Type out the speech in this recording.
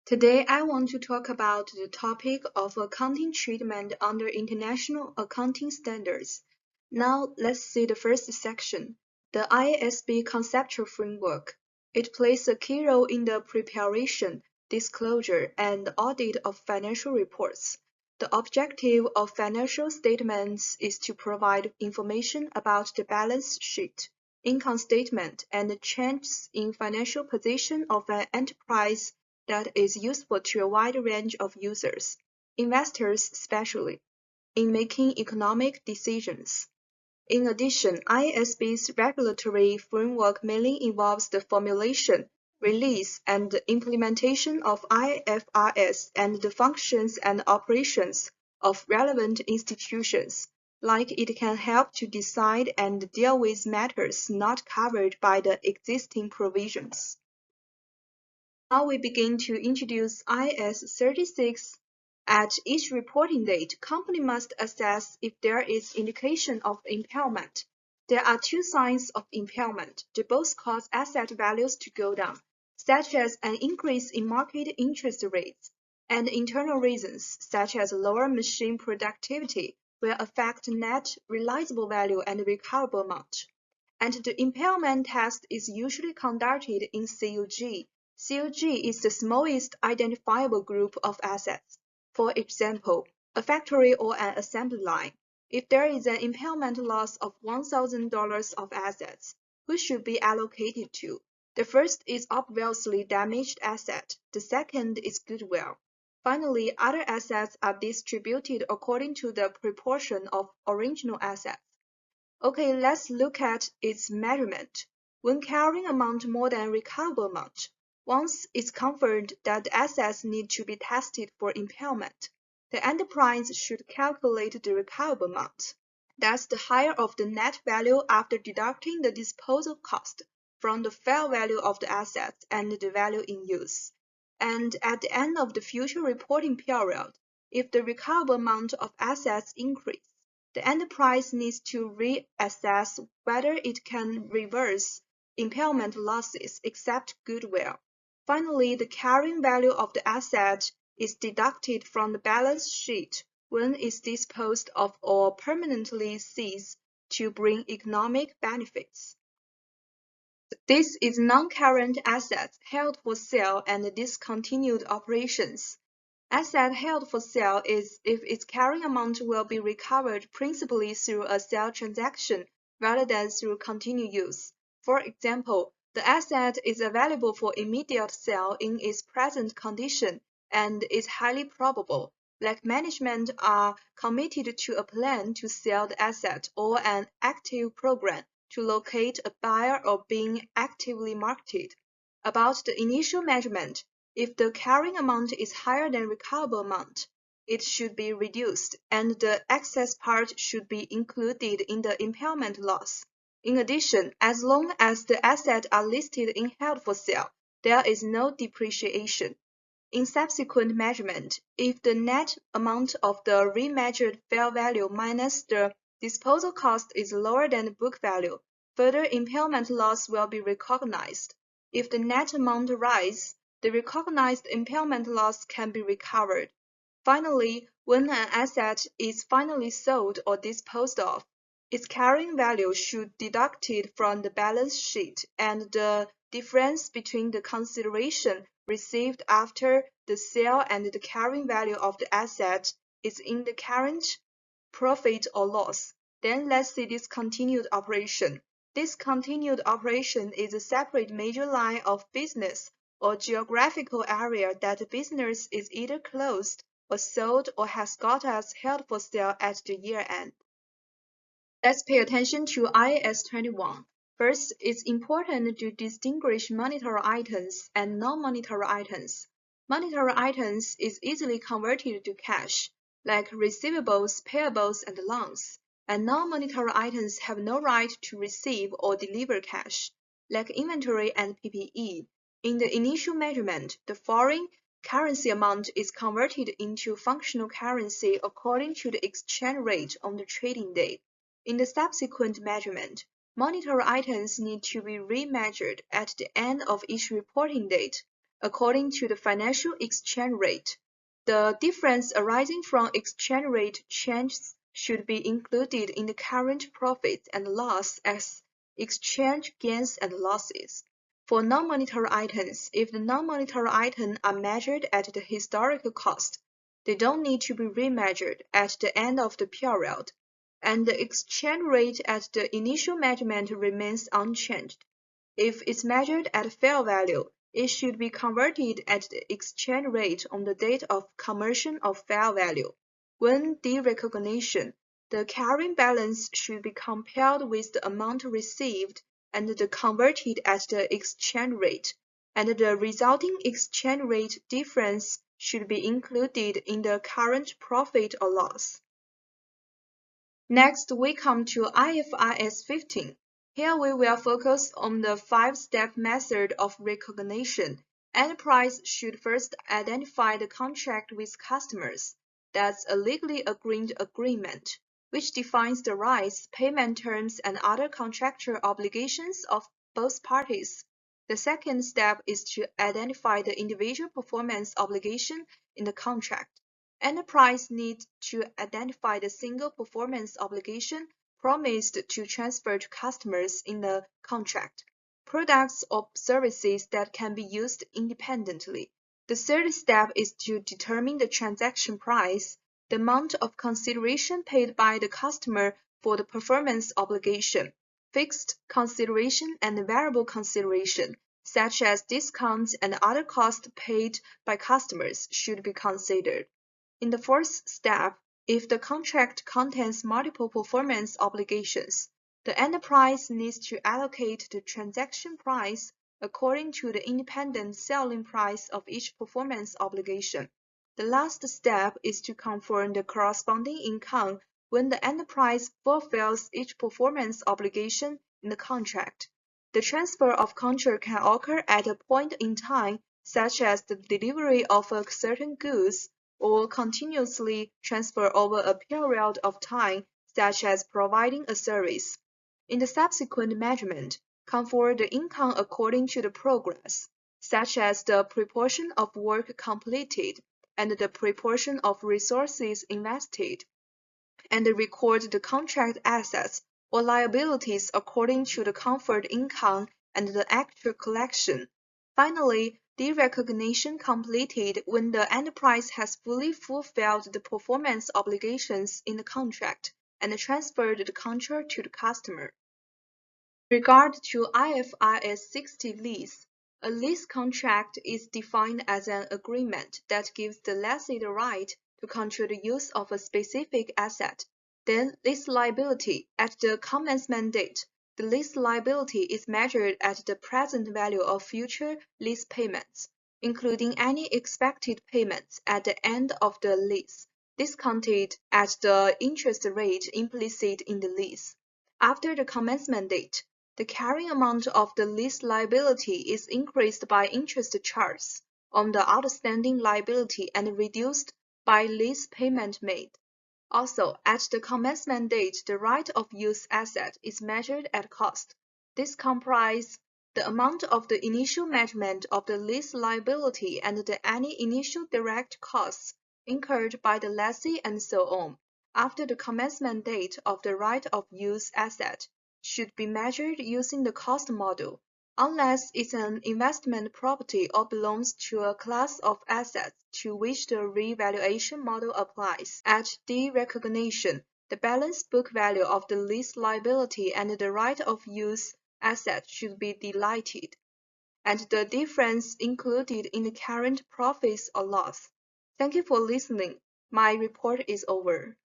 Today, I want to talk about the topic of accounting treatment under international accounting standards. Now, let's see the first section, the IAS conceptual framework. It plays a key role in the preparation, disclosure, and audit of financial reports. The objective of financial statements is to provide information about the balance sheet, income statement, and the changes in financial position of an enterprise that is useful to a wide range of users, investors especially, in making economic decisions. In addition, IASB's regulatory framework mainly involves the formulation, release, and implementation of IFRS and the functions and operations of relevant institutions, like it can help to decide and deal with matters not covered by the existing provisions. Now we begin to introduce IAS 36. At each reporting date, company must assess if there is indication of impairment. There are two signs of impairment that both cause asset values to go down, such as an increase in market interest rates, and internal reasons, such as lower machine productivity, will affect net realizable value and recoverable amount. And the impairment test is usually conducted in CUG. CUG is the smallest identifiable group of assets. For example, a factory or an assembly line. If there is an impairment loss of $1,000 of assets, which should be allocated to? The first is obviously damaged asset. The second is goodwill. Finally, other assets are distributed according to the proportion of original assets. Okay, let's look at its measurement. When carrying amount more than recoverable amount, once it's confirmed that the assets need to be tested for impairment, the enterprise should calculate the recoverable amount. That's the higher of the net value after deducting the disposal cost from the fair value of the assets and the value in use. And at the end of the future reporting period, if the recoverable amount of assets increase, the enterprise needs to reassess whether it can reverse impairment losses except goodwill. Finally, the carrying value of the asset is deducted from the balance sheet when it's disposed of or permanently ceased to bring economic benefits. This is non-current assets held for sale and discontinued operations. Asset held for sale is if its carrying amount will be recovered principally through a sale transaction rather than through continued use. For example, the asset is available for immediate sale in its present condition and is highly probable, like management are committed to a plan to sell the asset or an active program to locate a buyer or being actively marketed. About the initial measurement, if the carrying amount is higher than recoverable amount, it should be reduced, and the excess part should be included in the impairment loss. In addition, as long as the assets are listed in held for sale, there is no depreciation. In subsequent measurement, if the net amount of the remeasured fair value minus the disposal cost is lower than the book value, further impairment loss will be recognized. If the net amount rises, the recognized impairment loss can be recovered. Finally, when an asset is finally sold or disposed of, its carrying value should be deducted from the balance sheet, and the difference between the consideration received after the sale and the carrying value of the asset is in the current profit or loss. Then let's see discontinued operation. Discontinued operation is a separate major line of business or geographical area that the business is either closed or sold or has got as held for sale at the year end. Let's pay attention to IAS 21. First, it's important to distinguish monetary items and non-monetary items. Monetary items is easily converted to cash, like receivables, payables, and loans, and non-monetary items have no right to receive or deliver cash, like inventory and PPE. In the initial measurement, the foreign currency amount is converted into functional currency according to the exchange rate on the trading day. In the subsequent measurement, monetary items need to be remeasured at the end of each reporting date. according to the financial exchange rate. The difference arising from exchange rate changes should be included in the current profit and loss as exchange gains and losses. For non-monetary items, if the non-monetary items are measured at the historical cost, they don't need to be remeasured at the end of the period, and the exchange rate at the initial measurement remains unchanged. If it's measured at fair value, it should be converted at the exchange rate on the date of conversion of fair value. When derecognition, the carrying balance should be compared with the amount received and the converted at the exchange rate, and the resulting exchange rate difference should be included in the current profit or loss. Next, we come to IFRS 15. Here we will focus on the 5-step method of recognition. Enterprise should first identify the contract with customers. That's a legally agreed agreement, which defines the rights, payment terms, and other contractual obligations of both parties. The second step is to identify the individual performance obligation in the contract. Enterprise needs to identify the single performance obligation promised to transfer to customers in the contract, products or services that can be used independently. The third step is to determine the transaction price, the amount of consideration paid by the customer for the performance obligation. Fixed consideration and variable consideration, such as discounts and other costs paid by customers, should be considered. In the fourth step, if the contract contains multiple performance obligations, the enterprise needs to allocate the transaction price according to the independent selling price of each performance obligation. The last step is to confirm the corresponding income when the enterprise fulfills each performance obligation in the contract. The transfer of contract can occur at a point in time, such as the delivery of a certain goods, or continuously transfer over a period of time, such as providing a service. In the subsequent measurement, convert the income according to the progress, such as the proportion of work completed and the proportion of resources invested, and record the contract assets or liabilities according to the conferred income and the actual collection. Finally, derecognition completed when the enterprise has fully fulfilled the performance obligations in the contract and transferred the contract to the customer. In regard to IFRS 60 lease, a lease contract is defined as an agreement that gives the lessee the right to control the use of a specific asset. Then, lease liability. At the commencement date, the lease liability is measured at the present value of future lease payments, including any expected payments at the end of the lease, discounted at the interest rate implicit in the lease. After the commencement date, the carrying amount of the lease liability is increased by interest charges on the outstanding liability and reduced by lease payment made. Also, at the commencement date, the right of use asset is measured at cost. This comprises the amount of the initial measurement of the lease liability and any initial direct costs incurred by the lessee and so on. After the commencement date of the right of use asset should be measured using the cost model, unless it's an investment property or belongs to a class of assets to which the revaluation model applies. At derecognition, the balance book value of the lease liability and the right of use asset should be deleted, and the difference included in the current profits or loss. Thank you for listening. My report is over.